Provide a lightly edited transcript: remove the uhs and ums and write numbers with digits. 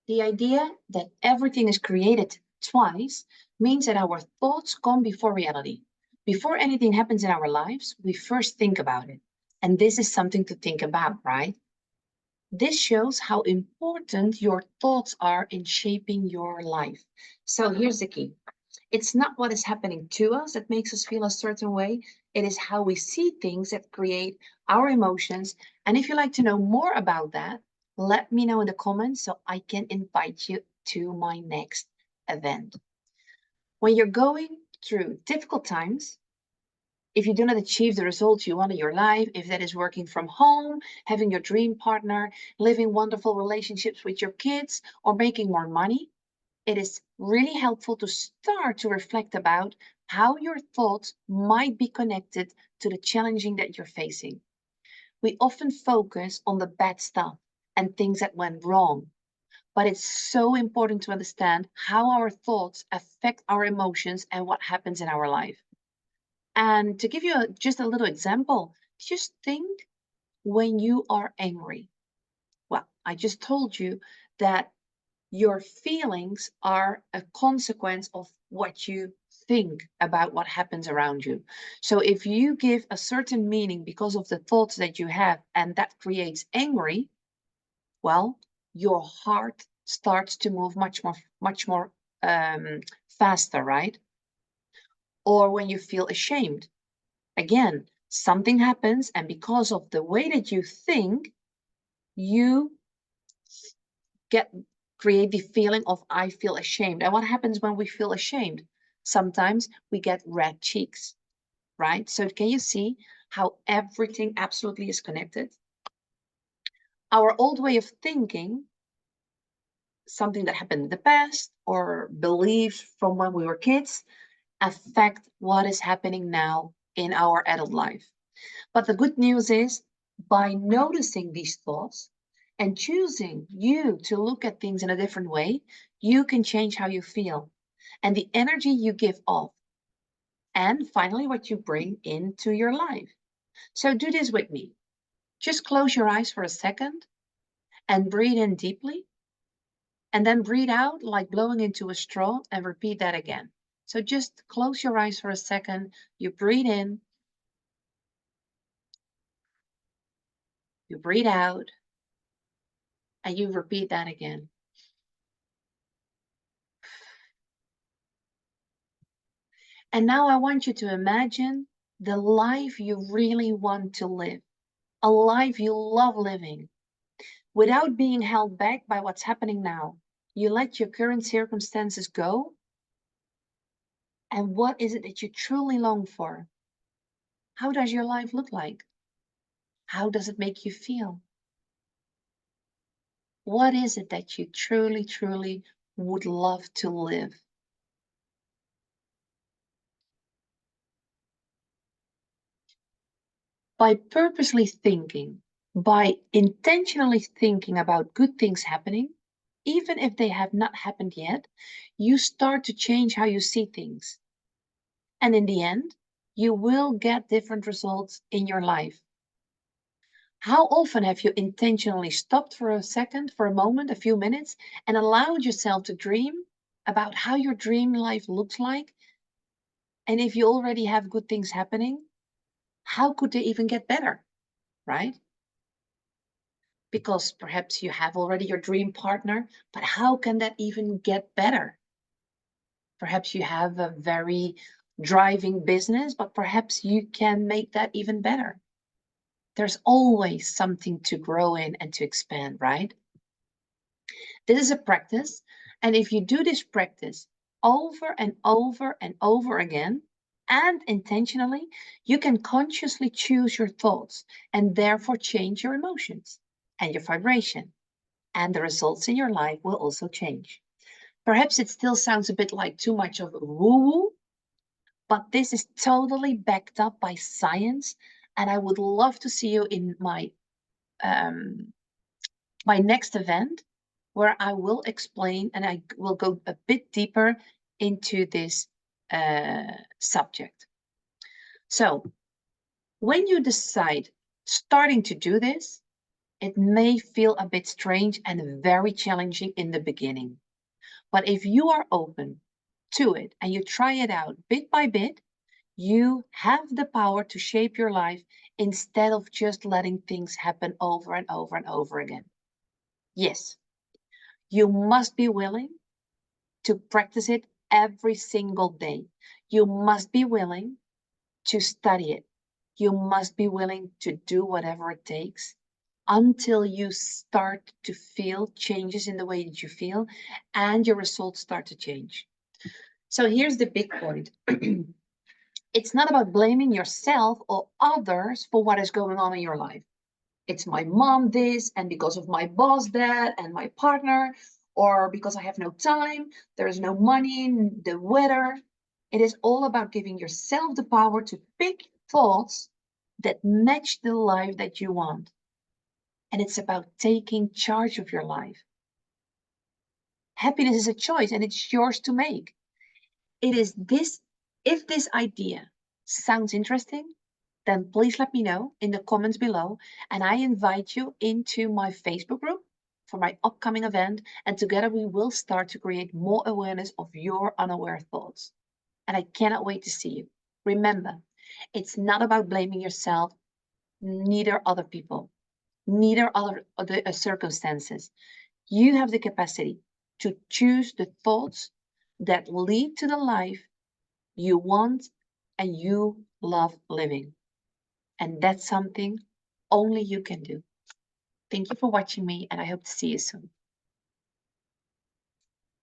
The idea that everything is created twice means that our thoughts come before reality. Before anything happens in our lives, we first think about it. And this is something to think about, right? This shows how important your thoughts are in shaping your life. So here's the key. It's not what is happening to us that makes us feel a certain way. It is how we see things that create our emotions. And if you'd like to know more about that, let me know in the comments so I can invite you to my next event. When you're going through difficult times, if you do not achieve the results you want in your life, if that is working from home, having your dream partner, living wonderful relationships with your kids, or making more money, it is really helpful to start to reflect about how your thoughts might be connected to the challenging that you're facing. We often focus on the bad stuff and things that went wrong, but it's so important to understand how our thoughts affect our emotions and what happens in our life. And to give you just a little example, just think when you are angry. Well, I just told you that your feelings are a consequence of what you think about what happens around you. So if you give a certain meaning because of the thoughts that you have and that creates angry, well, your heart starts to move much more faster, right? Or when you feel ashamed, again, something happens, and because of the way that you think, you create the feeling of I feel ashamed. And what happens when we feel ashamed? Sometimes we get red cheeks, right? So can you see how everything absolutely is connected? Our old way of thinking, something that happened in the past or beliefs from when we were kids, affect what is happening now in our adult life. But the good news is, by noticing these thoughts and choosing you to look at things in a different way, you can change how you feel and the energy you give off. And finally, what you bring into your life. So do this with me. Just close your eyes for a second and breathe in deeply. And then breathe out like blowing into a straw and repeat that again. So just close your eyes for a second. You breathe in. You breathe out. And you repeat that again. And now I want you to imagine the life you really want to live, a life you love living, without being held back by what's happening now. You let your current circumstances go. And what is it that you truly long for? How does your life look like? How does it make you feel? What is it that you truly, truly would love to live? By purposely thinking, by intentionally thinking about good things happening, even if they have not happened yet, you start to change how you see things. And in the end, you will get different results in your life. How often have you intentionally stopped for a second, for a moment, a few minutes, and allowed yourself to dream about how your dream life looks like? And if you already have good things happening, how could they even get better, right? Because perhaps you have already your dream partner, but how can that even get better? Perhaps you have a very driving business, but perhaps you can make that even better. There's always something to grow in and to expand, right? This is a practice. And if you do this practice over and over and over again, and intentionally, you can consciously choose your thoughts and therefore change your emotions and your vibration. And the results in your life will also change. Perhaps it still sounds a bit like too much of woo-woo, but this is totally backed up by science. And I would love to see you in my next event, where I will explain and I will go a bit deeper into this subject. So when you decide starting to do this, It may feel a bit strange and very challenging in the beginning. But if you are open to it and you try it out bit by bit, you have the power to shape your life instead of just letting things happen over and over and over again. Yes, you must be willing to practice it every single day. You must be willing to study it. You must be willing to do whatever it takes until you start to feel changes in the way that you feel and your results start to change. So here's the big point. It's not about blaming yourself or others for what is going on in your life. It's my mom this, and because of my boss that, and my partner, or because I have no time, there's no money, the weather. It is all about giving yourself the power to pick thoughts that match the life that you want. And it's about taking charge of your life. Happiness is a choice and it's yours to make. It is this, if this idea sounds interesting, then please let me know in the comments below, and I invite you into my Facebook group for my upcoming event, and together we will start to create more awareness of your unaware thoughts. And I cannot wait to see you. Remember, it's not about blaming yourself, neither other people, neither other circumstances. You have the capacity to choose the thoughts that lead to the life you want and you love living. And that's something only you can do. Thank you for watching me, and I hope to see you soon.